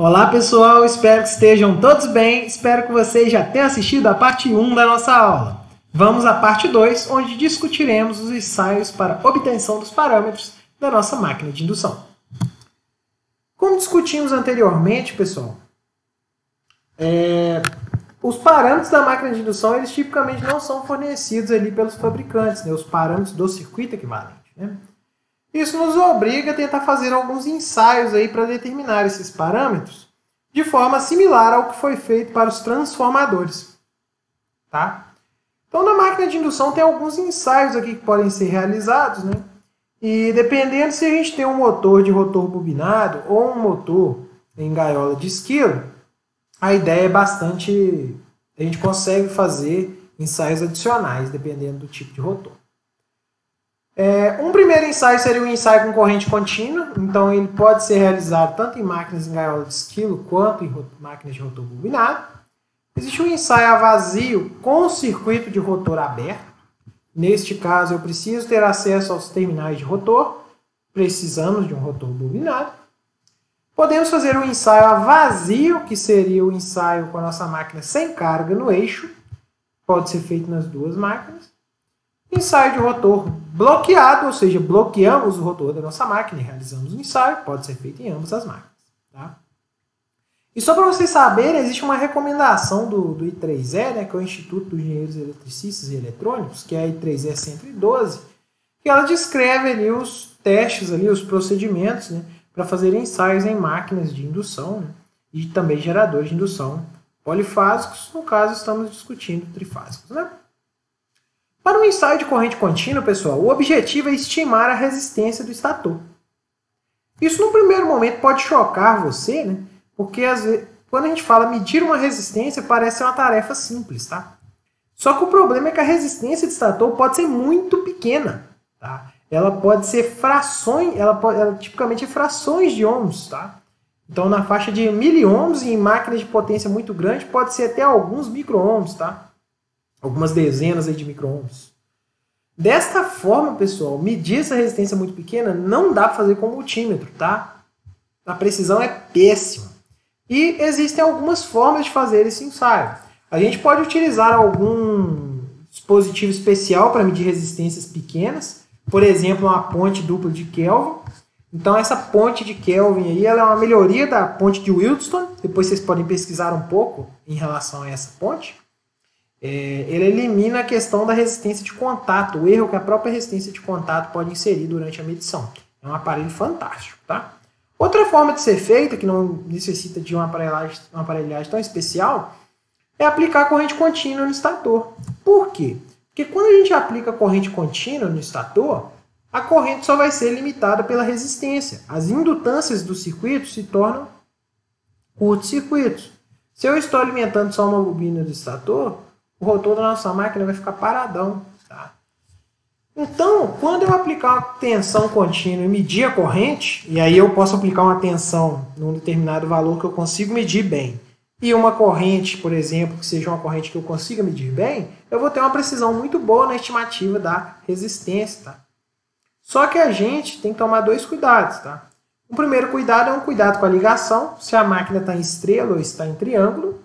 Olá pessoal, espero que estejam todos bem, espero que vocês já tenham assistido a parte 1 da nossa aula. Vamos à parte 2, onde discutiremos os ensaios para obtenção dos parâmetros da nossa máquina de indução. Como discutimos anteriormente, pessoal, os parâmetros da máquina de indução, eles tipicamente não são fornecidos ali pelos fabricantes, né? Os parâmetros do circuito equivalente, né? Isso nos obriga a tentar fazer alguns ensaios aí para determinar esses parâmetros de forma similar ao que foi feito para os transformadores. Tá? Então, na máquina de indução tem alguns ensaios aqui que podem ser realizados, né? E dependendo se a gente tem um motor de rotor bobinado ou um motor em gaiola de esquilo, a ideia é bastante... A gente consegue fazer ensaios adicionais, dependendo do tipo de rotor. Um primeiro ensaio seria um ensaio com corrente contínua, então ele pode ser realizado tanto em máquinas em gaiola de esquilo quanto em máquinas de rotor bobinado. Existe um ensaio a vazio com circuito de rotor aberto. Neste caso, eu preciso ter acesso aos terminais de rotor, precisamos de um rotor bobinado. Podemos fazer um ensaio a vazio, que seria o ensaio com a nossa máquina sem carga no eixo, pode ser feito nas duas máquinas. Ensaio de rotor bloqueado, ou seja, bloqueamos o rotor da nossa máquina e realizamos o ensaio, pode ser feito em ambas as máquinas. Tá? E só para vocês saberem, existe uma recomendação do I3E, né, que é o Instituto dos Engenheiros Eletricistas e Eletrônicos, que é a I3E 112, que ela descreve ali os testes, ali, os procedimentos, né, para fazer ensaios em máquinas de indução, né, e também geradores de indução polifásicos, no caso estamos discutindo trifásicos, né? Para um ensaio de corrente contínua, pessoal, o objetivo é estimar a resistência do estator. Isso, no primeiro momento, pode chocar você, né? Porque, às vezes, quando a gente fala medir uma resistência, parece uma tarefa simples, tá? Só que o problema é que a resistência do estator pode ser muito pequena, tá? Ela pode ser frações, ela tipicamente é frações de ohms, tá? Então, na faixa de miliohms e em máquinas de potência muito grande, pode ser até alguns micro-ohms, tá? Algumas dezenas aí de micro-ohms. Desta forma, pessoal, medir essa resistência muito pequena não dá para fazer com multímetro, tá? A precisão é péssima. E existem algumas formas de fazer esse ensaio. A gente pode utilizar algum dispositivo especial para medir resistências pequenas, por exemplo, uma ponte dupla de Kelvin. Então, essa ponte de Kelvin aí, ela é uma melhoria da ponte de Wheatstone. Depois vocês podem pesquisar um pouco em relação a essa ponte. Ele elimina a questão da resistência de contato, o erro que a própria resistência de contato pode inserir durante a medição. É um aparelho fantástico, tá? Outra forma de ser feita, que não necessita de uma aparelhagem tão especial, é aplicar corrente contínua no estator. Por quê? Porque quando a gente aplica corrente contínua no estator, a corrente só vai ser limitada pela resistência. As indutâncias do circuito se tornam curto-circuitos. Se eu estou alimentando só uma bobina do estator, o rotor da nossa máquina vai ficar paradão. Tá? Então, quando eu aplicar uma tensão contínua e medir a corrente, e aí eu posso aplicar uma tensão num determinado valor que eu consigo medir bem, e uma corrente, por exemplo, que seja uma corrente que eu consiga medir bem, eu vou ter uma precisão muito boa na estimativa da resistência. Tá? Só que a gente tem que tomar dois cuidados. Tá? O primeiro cuidado é um cuidado com a ligação, se a máquina está em estrela ou está em triângulo,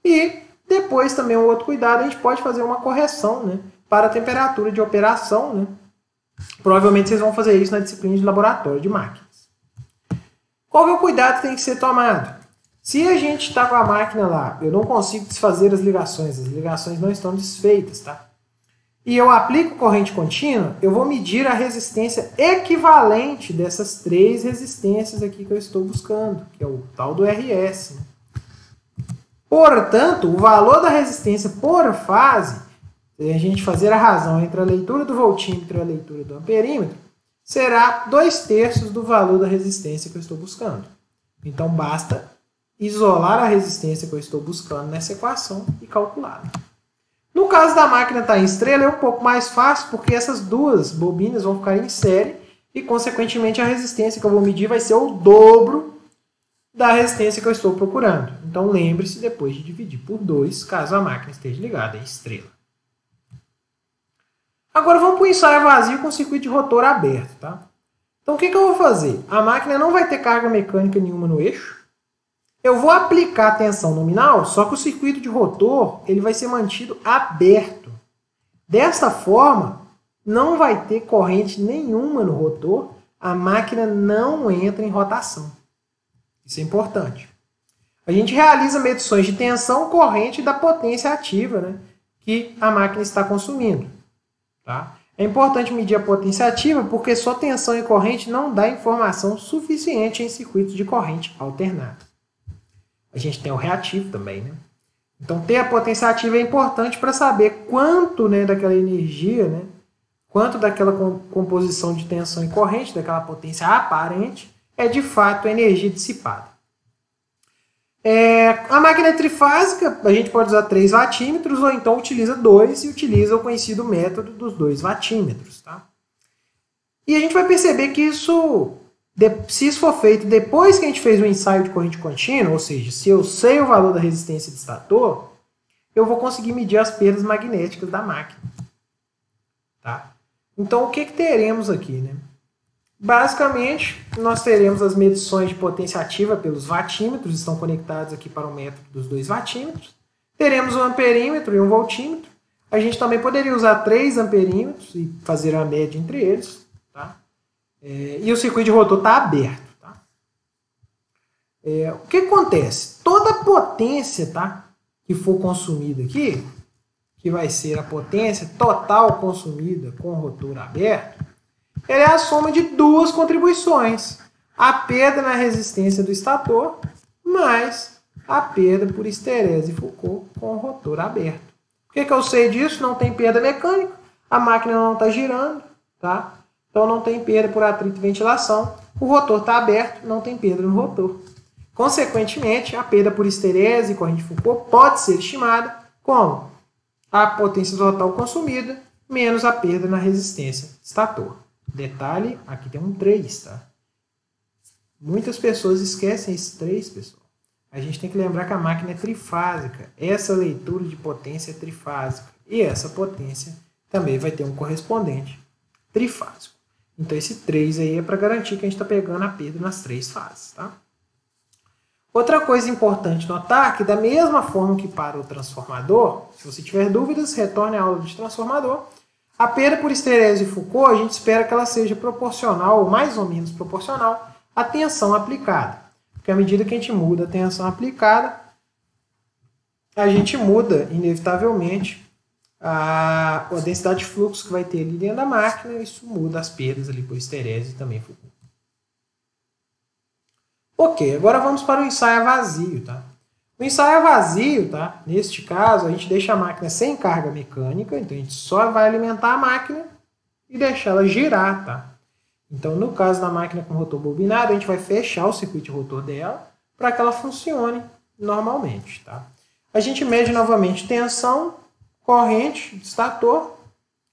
e depois, também, um outro cuidado, a gente pode fazer uma correção, né, para a temperatura de operação. Né? Provavelmente vocês vão fazer isso na disciplina de laboratório de máquinas. Qual é o cuidado que tem que ser tomado? Se a gente está com a máquina lá, eu não consigo desfazer as ligações não estão desfeitas, tá? E eu aplico corrente contínua, eu vou medir a resistência equivalente dessas três resistências aqui que eu estou buscando, que é o tal do RS. Né? Portanto, o valor da resistência por fase, se a gente fazer a razão entre a leitura do voltímetro e a leitura do amperímetro, será 2/3 do valor da resistência que eu estou buscando. Então, basta isolar a resistência que eu estou buscando nessa equação e calcular. No caso da máquina estar em estrela, é um pouco mais fácil, porque essas duas bobinas vão ficar em série e, consequentemente, a resistência que eu vou medir vai ser o dobro da resistência que eu estou procurando. Então, lembre-se depois de dividir por 2, caso a máquina esteja ligada em estrela. Agora, vamos para o ensaio vazio com circuito de rotor aberto. Tá? Então, o que eu vou fazer? A máquina não vai ter carga mecânica nenhuma no eixo. Eu vou aplicar a tensão nominal, só que o circuito de rotor ele vai ser mantido aberto. Dessa forma, não vai ter corrente nenhuma no rotor, a máquina não entra em rotação. Isso é importante. A gente realiza medições de tensão, corrente e da potência ativa, né, que a máquina está consumindo. Tá? É importante medir a potência ativa porque só tensão e corrente não dá informação suficiente em circuitos de corrente alternada. A gente tem o reativo também, né? Então, ter a potência ativa é importante para saber quanto, né, daquela energia, né, quanto daquela composição de tensão e corrente, daquela potência aparente, é de fato a energia dissipada. A máquina é trifásica, a gente pode usar 3 watímetros ou então utiliza 2 e utiliza o conhecido método dos 2 watímetros. Tá? E a gente vai perceber que isso, se isso for feito depois que a gente fez um ensaio de corrente contínua, ou seja, se eu sei o valor da resistência de estator, eu vou conseguir medir as perdas magnéticas da máquina. Tá? Então, o que teremos aqui? Né? Basicamente, nós teremos as medições de potência ativa pelos watímetros, estão conectados aqui para o método dos 2 watímetros. Teremos um amperímetro e um voltímetro. A gente também poderia usar 3 amperímetros e fazer a média entre eles. Tá? E o circuito de rotor está aberto. Tá? O que acontece? Toda a potência, tá, que for consumida aqui, que vai ser a potência total consumida com o rotor aberto, ela é a soma de 2 contribuições. A perda na resistência do estator, mais a perda por esterese e Foucault com o rotor aberto. Por que eu sei disso? Não tem perda mecânica, a máquina não está girando, tá? Então não tem perda por atrito e ventilação. O rotor está aberto, não tem perda no rotor. Consequentemente, a perda por esterese e corrente de Foucault pode ser estimada como a potência total consumida menos a perda na resistência estator. Detalhe, aqui tem um 3, tá? Muitas pessoas esquecem esse 3, pessoal. A gente tem que lembrar que a máquina é trifásica. Essa leitura de potência é trifásica. E essa potência também vai ter um correspondente trifásico. Então esse 3 aí é para garantir que a gente está pegando a perda nas 3 fases, tá? Outra coisa importante notar é que da mesma forma que para o transformador, se você tiver dúvidas, retorne à aula de transformador. A perda por esterese de Foucault, a gente espera que ela seja proporcional, ou mais ou menos proporcional, à tensão aplicada. Porque à medida que a gente muda a tensão aplicada, a gente muda, inevitavelmente, a densidade de fluxo que vai ter ali dentro da máquina, e isso muda as perdas ali por esterese e também Foucault. Ok, agora vamos para o ensaio a vazio. Tá? O ensaio a vazio, tá? Neste caso, a gente deixa a máquina sem carga mecânica, então a gente só vai alimentar a máquina e deixar ela girar. Tá? Então, no caso da máquina com rotor bobinado, a gente vai fechar o circuito de rotor dela para que ela funcione normalmente. Tá? A gente mede novamente tensão, corrente, estator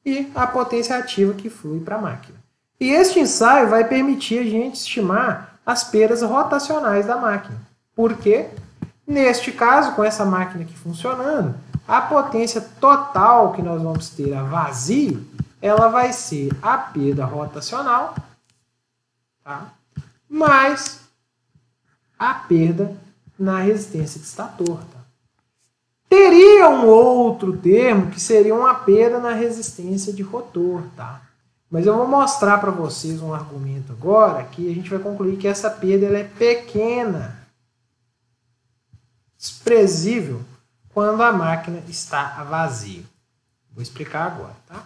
e a potência ativa que flui para a máquina. E este ensaio vai permitir a gente estimar as perdas rotacionais da máquina. Por quê? Neste caso, com essa máquina aqui funcionando, a potência total que nós vamos ter a vazio, ela vai ser a perda rotacional, tá? Mais a perda na resistência de estator. Tá? Teria um outro termo que seria uma perda na resistência de rotor. Tá? Mas eu vou mostrar para vocês um argumento agora que a gente vai concluir que essa perda ela é pequena, desprezível, quando a máquina está a vazio. Vou explicar agora. Tá?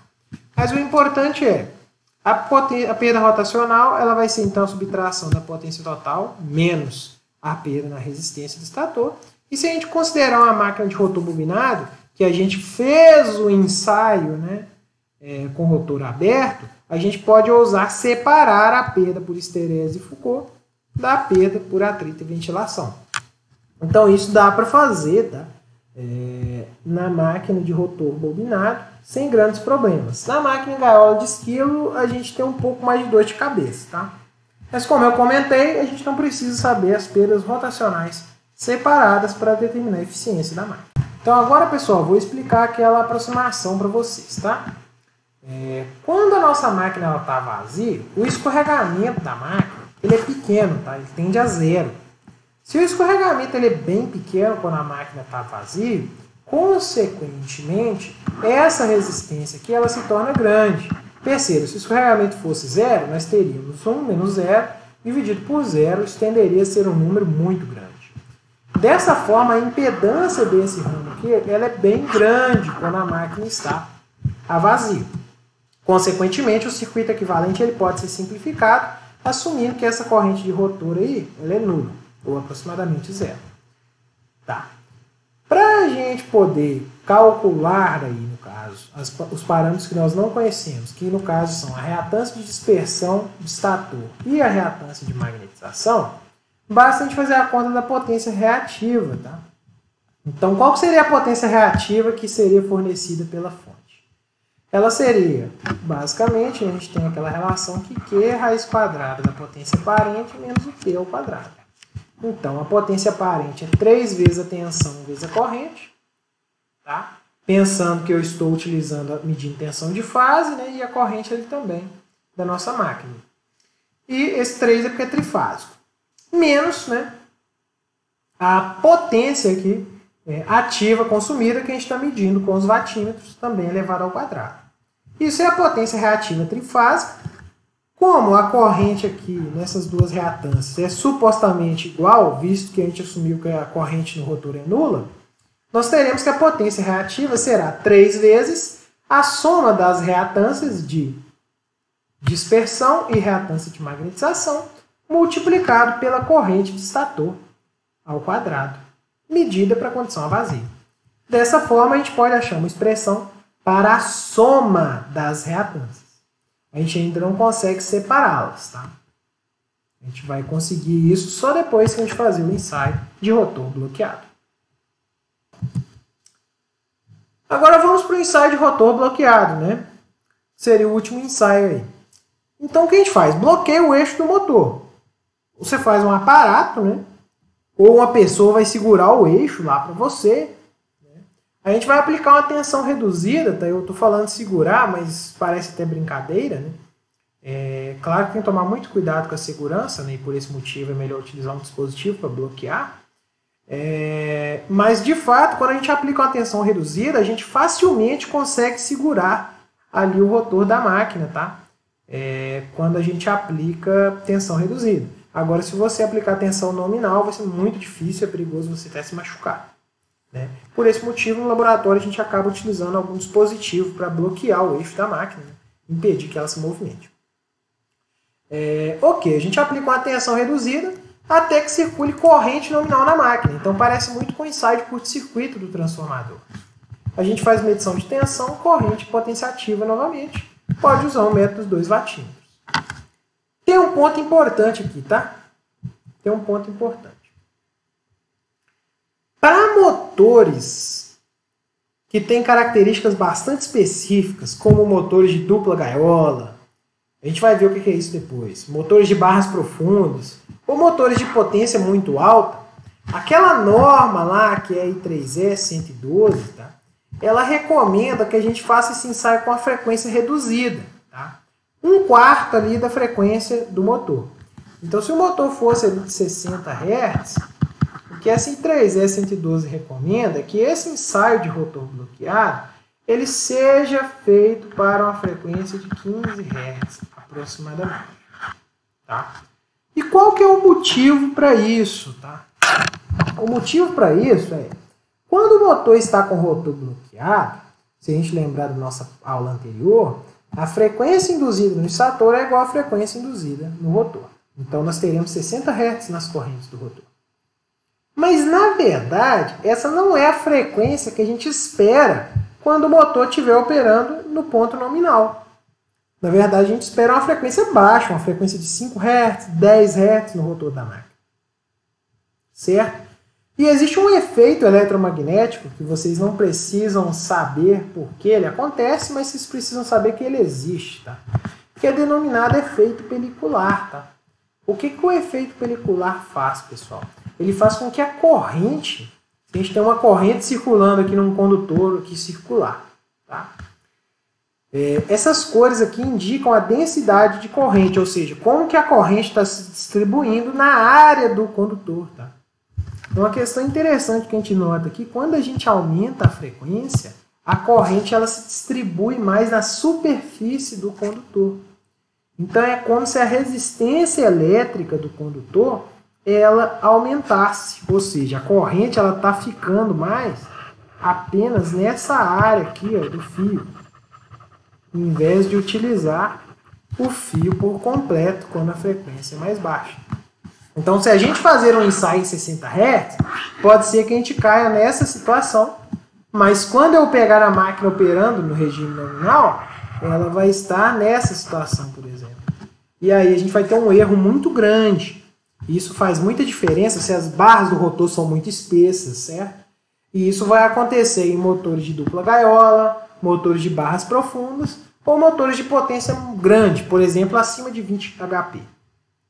Mas o importante é, a perda rotacional ela vai ser então a subtração da potência total menos a perda na resistência do estator. E se a gente considerar uma máquina de rotor bobinado, que a gente fez o ensaio, né, com rotor aberto, a gente pode ousar separar a perda por esterese e Foucault da perda por atrito e ventilação. Então isso dá para fazer, tá? Na máquina de rotor bobinado sem grandes problemas. Na máquina em gaiola de esquilo a gente tem um pouco mais de dor de cabeça. Tá? Mas como eu comentei, a gente não precisa saber as perdas rotacionais separadas para determinar a eficiência da máquina. Então agora, pessoal, vou explicar aquela aproximação para vocês. Tá? Quando a nossa máquina está vazia, o escorregamento da máquina ele é pequeno, tá? Ele tende a 0. Se o escorregamento ele é bem pequeno quando a máquina está vazia, consequentemente, essa resistência aqui ela se torna grande. Perceba, se o escorregamento fosse zero, nós teríamos 1 menos 0 dividido por 0, isso tenderia a ser um número muito grande. Dessa forma, a impedância desse ramo aqui ela é bem grande quando a máquina está a vazio. Consequentemente, o circuito equivalente ele pode ser simplificado, assumindo que essa corrente de rotor aí ela é nula, ou aproximadamente zero. Tá. Para a gente poder calcular, aí, no caso, os parâmetros que nós não conhecemos, que no caso são a reatância de dispersão do estator e a reatância de magnetização, basta a gente fazer a conta da potência reativa. Tá? Então, qual seria a potência reativa que seria fornecida pela fonte? Ela seria, basicamente, a gente tem aquela relação que Q é raiz quadrada da potência aparente menos o T ao quadrado. Então, a potência aparente é 3 vezes a tensão vezes a corrente. Tá? Pensando que eu estou medindo tensão de fase, né, e a corrente ali também da nossa máquina. E esse 3 é porque é trifásico. Menos, né, a potência aqui, ativa consumida que a gente está medindo com os watímetros, também elevado ao quadrado. Isso é a potência reativa trifásica. Como a corrente aqui, nessas duas reatâncias, é supostamente igual, visto que a gente assumiu que a corrente no rotor é nula, nós teremos que a potência reativa será 3 vezes a soma das reatâncias de dispersão e reatância de magnetização, multiplicado pela corrente de estator ao quadrado, medida para a condição a vazio. Dessa forma, a gente pode achar uma expressão para a soma das reatâncias. A gente ainda não consegue separá-las. Tá? A gente vai conseguir isso só depois que a gente fazer o ensaio de rotor bloqueado. Agora vamos para o ensaio de rotor bloqueado, né? Seria o último ensaio aí. Então o que a gente faz? Bloqueia o eixo do motor. Você faz um aparato, né? Ou uma pessoa vai segurar o eixo lá para você. Né? A gente vai aplicar uma tensão reduzida, tá? Eu estou falando segurar, mas parece até brincadeira, né? Claro que tem que tomar muito cuidado com a segurança, né? E por esse motivo é melhor utilizar um dispositivo para bloquear. Mas de fato, quando a gente aplica uma tensão reduzida, a gente facilmente consegue segurar ali o rotor da máquina, tá? Quando a gente aplica tensão reduzida. Agora, se você aplicar tensão nominal, vai ser muito difícil, é perigoso você até se machucar. Né? Por esse motivo, no laboratório, a gente acaba utilizando algum dispositivo para bloquear o eixo da máquina, né? Impedir que ela se movimente. Ok, a gente aplica uma tensão reduzida até que circule corrente nominal na máquina. Então, parece muito com o ensaio de curto-circuito do transformador. A gente faz medição de tensão, corrente e potência ativa novamente. Pode usar o método dos 2 watímetros. Tem um ponto importante aqui, tá? Tem um ponto importante. Para motores que têm características bastante específicas, como motores de dupla gaiola, a gente vai ver o que é isso depois, motores de barras profundas, ou motores de potência muito alta, aquela norma lá, que é a I3E 112, tá? Ela recomenda que a gente faça esse ensaio com a frequência reduzida, tá? 1/4 ali da frequência do motor. Então, se o motor fosse ali de 60 Hz, o que essa I3E 112 recomenda é que esse ensaio de rotor bloqueado ele seja feito para uma frequência de 15 Hz, aproximadamente. Tá? E qual que é o motivo para isso? Tá? O motivo para isso é, quando o motor está com o rotor bloqueado, se a gente lembrar da nossa aula anterior, a frequência induzida no estator é igual à frequência induzida no rotor. Então, nós teremos 60 Hz nas correntes do rotor. Mas, na verdade, essa não é a frequência que a gente espera quando o motor estiver operando no ponto nominal. Na verdade, a gente espera uma frequência baixa, uma frequência de 5 Hz, 10 Hz no rotor da máquina. Certo? E existe um efeito eletromagnético que vocês não precisam saber por que ele acontece, mas vocês precisam saber que ele existe, tá? Que é denominado efeito pelicular, tá? O que o efeito pelicular faz, pessoal? Ele faz com que a corrente, a gente tem uma corrente circulando aqui num condutor aqui circular, tá? Essas cores aqui indicam a densidade de corrente, ou seja, como que a corrente está se distribuindo na área do condutor, tá? Uma questão interessante que a gente nota aqui, quando a gente aumenta a frequência, a corrente ela se distribui mais na superfície do condutor. Então é como se a resistência elétrica do condutor ela aumentasse, ou seja, a corrente ela está ficando mais apenas nessa área aqui ó, do fio, em vez de utilizar o fio por completo quando a frequência é mais baixa. Então, se a gente fazer um ensaio em 60 Hz, pode ser que a gente caia nessa situação, mas quando eu pegar a máquina operando no regime nominal, ela vai estar nessa situação, por exemplo. E aí a gente vai ter um erro muito grande. Isso faz muita diferença se as barras do rotor são muito espessas, certo? E isso vai acontecer em motores de dupla gaiola, motores de barras profundas ou motores de potência grande, por exemplo, acima de 20 HP.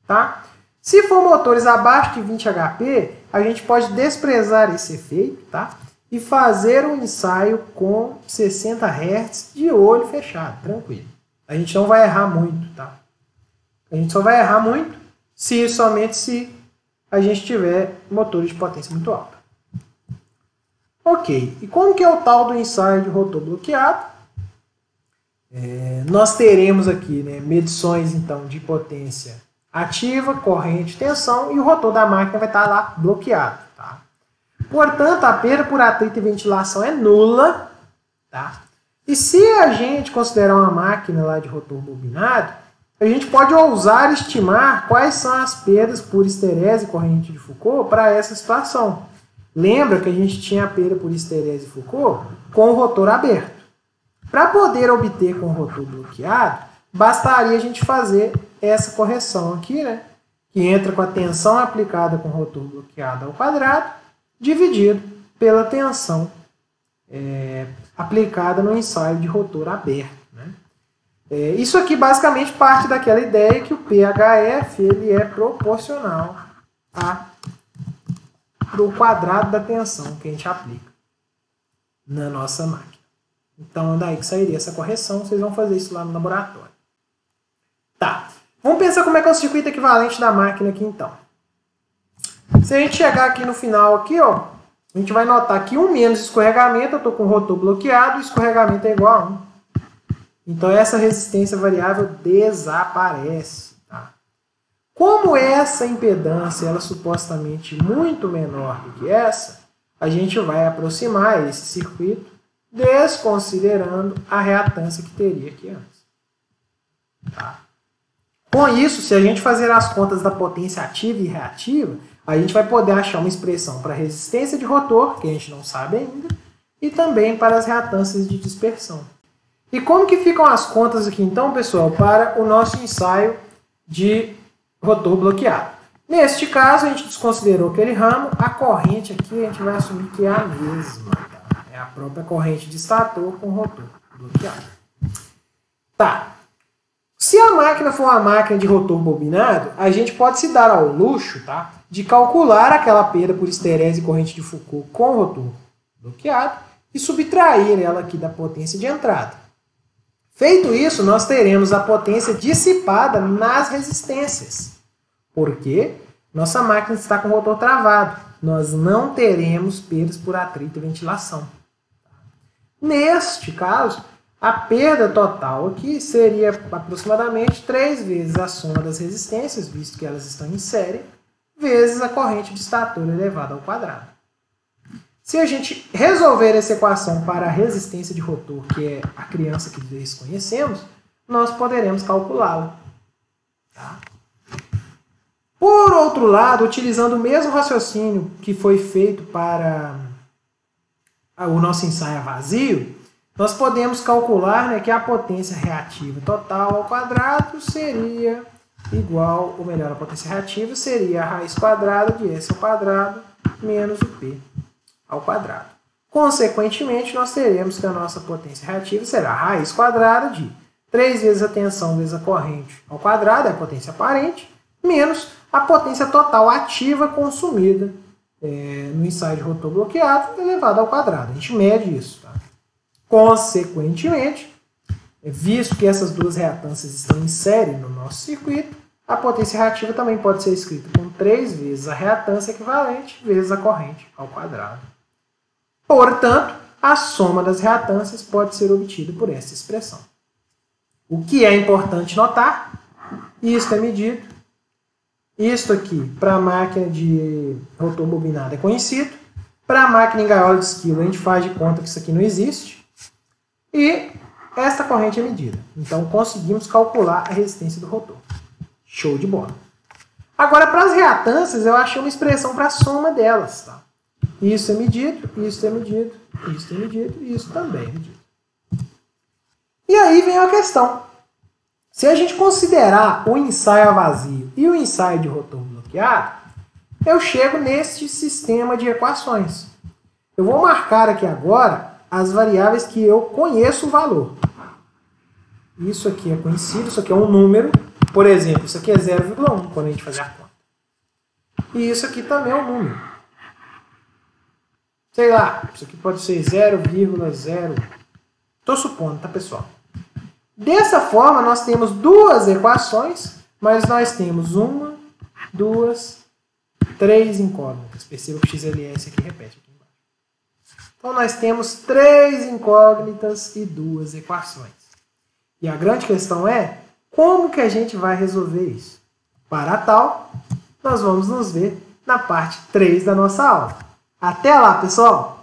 Tá? Se for motores abaixo de 20 HP, a gente pode desprezar esse efeito, tá? E fazer um ensaio com 60 Hz de olho fechado, tranquilo. A gente não vai errar muito, tá? A gente só vai errar muito somente se a gente tiver motores de potência muito alta. Ok, e como que é o tal do ensaio de rotor bloqueado? Nós teremos aqui medições então, de potência ativa, corrente, tensão, e o rotor da máquina vai estar lá bloqueado. Tá? Portanto, a perda por atrito e ventilação é nula. Tá? E se a gente considerar uma máquina lá de rotor bobinado, a gente pode ousar estimar quais são as perdas por histerese e corrente de Foucault para essa situação. Lembra que a gente tinha a perda por histerese e Foucault com o rotor aberto. Para poder obter com o rotor bloqueado, bastaria a gente fazer essa correção aqui, né? Que entra com a tensão aplicada com o rotor bloqueado ao quadrado, dividido pela tensão aplicada no ensaio de rotor aberto. Né? Isso aqui basicamente parte daquela ideia que o PHF ele é proporcional ao quadrado da tensão que a gente aplica na nossa máquina. Então, daí que sairia essa correção, vocês vão fazer isso lá no laboratório. Tá, vamos pensar como é que é o circuito equivalente da máquina aqui, então. Se a gente chegar aqui no final, aqui, ó, a gente vai notar que 1 menos escorregamento, eu estou com o rotor bloqueado, o escorregamento é igual a 1. Então, essa resistência variável desaparece. Tá? Como essa impedância ela é supostamente muito menor do que essa, a gente vai aproximar esse circuito desconsiderando a reatância que teria aqui antes. Tá? Com isso, se a gente fazer as contas da potência ativa e reativa, a gente vai poder achar uma expressão para a resistência de rotor, que a gente não sabe ainda, e também para as reatâncias de dispersão. E como que ficam as contas aqui, então, pessoal, para o nosso ensaio de rotor bloqueado? Neste caso, a gente desconsiderou aquele ramo, a corrente aqui a gente vai assumir que é a mesma. Tá? É a própria corrente de estator com rotor bloqueado. Tá. Se a máquina for uma máquina de rotor bobinado, a gente pode se dar ao luxo, tá, de calcular aquela perda por histerese e corrente de Foucault com rotor bloqueado e subtrair ela aqui da potência de entrada. Feito isso, nós teremos a potência dissipada nas resistências. Por quê? Nossa máquina está com o rotor travado. Nós não teremos perdas por atrito e ventilação. Neste caso, a perda total aqui seria aproximadamente 3 vezes a soma das resistências, visto que elas estão em série, vezes a corrente de estator elevada ao quadrado. Se a gente resolver essa equação para a resistência de rotor, que é a criança que desconhecemos, nós poderemos calculá-la. Tá? Por outro lado, utilizando o mesmo raciocínio que foi feito para o nosso ensaio a vazio, nós podemos calcular, que a potência reativa total ao quadrado seria igual, ou melhor, a potência reativa seria a raiz quadrada de S ao quadrado menos o P ao quadrado. Consequentemente, nós teremos que a nossa potência reativa será a raiz quadrada de 3 vezes a tensão vezes a corrente ao quadrado, é a potência aparente, menos a potência total ativa consumida no ensaio de rotor bloqueado elevado ao quadrado. A gente mede isso. Tá? Consequentemente, visto que essas duas reatâncias estão em série no nosso circuito, a potência reativa também pode ser escrita como 3 vezes a reatância equivalente vezes a corrente ao quadrado. Portanto, a soma das reatâncias pode ser obtida por essa expressão. O que é importante notar, isto é medido, isto aqui para a máquina de rotor bobinado é conhecido, para a máquina em gaiola de esquilo a gente faz de conta que isso aqui não existe, e esta corrente é medida. Então conseguimos calcular a resistência do rotor. Show de bola. Agora, para as reatâncias, eu achei uma expressão para a soma delas. Tá? Isso é medido, isso é medido, isso é medido e isso também é medido. E aí vem a questão. Se a gente considerar o ensaio a vazio e o ensaio de rotor bloqueado, eu chego neste sistema de equações. Eu vou marcar aqui agora as variáveis que eu conheço o valor. Isso aqui é conhecido, isso aqui é um número. Por exemplo, isso aqui é 0,1 quando a gente fazer a conta. E isso aqui também é um número. Sei lá, isso aqui pode ser 0,0. Estou supondo, tá, pessoal? Dessa forma, nós temos duas equações, mas nós temos 1, 2, 3 incógnitas. Perceba que o XLS aqui repete aqui embaixo. Então, nós temos 3 incógnitas e 2 equações. E a grande questão é, como que a gente vai resolver isso? Para tal, nós vamos nos ver na parte 3 da nossa aula. Até lá, pessoal!